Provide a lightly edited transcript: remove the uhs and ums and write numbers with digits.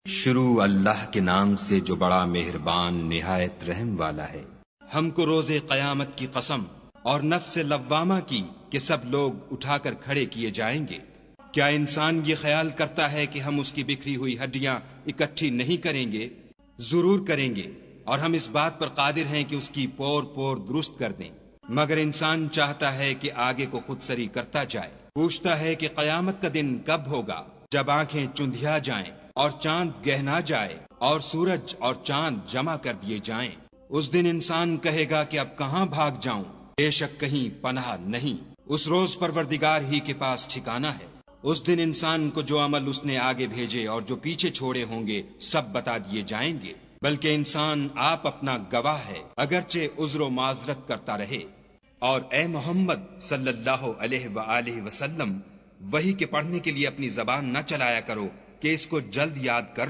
شروع اللہ کے نام سے جو بڑا مہربان نہایت رحم والا ہے۔ ہم کو روز قیامت کی قسم اور نفس لوامہ کی کہ سب لوگ اٹھا کر کھڑے کیے جائیں گے۔ کیا انسان یہ خیال کرتا ہے کہ ہم اس کی بکھری ہوئی ہڈیاں اکٹھی نہیں کریں گے؟ ضرور کریں گے، اور ہم اس بات پر قادر ہیں کہ اس کی پور پور درست کر دیں، مگر انسان چاہتا ہے کہ آگے کو خود سری کرتا جائے۔ پوچھتا ہے کہ قیامت کا دن کب ہوگا، جب آنکھیں چندھیا جائیں اور چاند گہنا جائے اور سورج اور چاند جمع کر دیے جائیں۔ اس دن انسان کہے گا کہ اب کہاں بھاگ جاؤں، بے شک کہیں پناہ نہیں۔ اس روز پروردگار ہی کے پاس ٹھکانہ ہے۔ اس دن انسان کو جو عمل اس نے آگے بھیجے اور جو پیچھے چھوڑے ہوں گے سب بتا دیے جائیں گے، بلکہ انسان آپ اپنا گواہ ہے، اگرچہ عذر و معذرت کرتا رہے۔ اور اے محمد صلی اللہ علیہ وآلہ وسلم، وحی کے پڑھنے کے لیے اپنی زبان نہ چلایا کرو کہ اس کو جلد یاد کر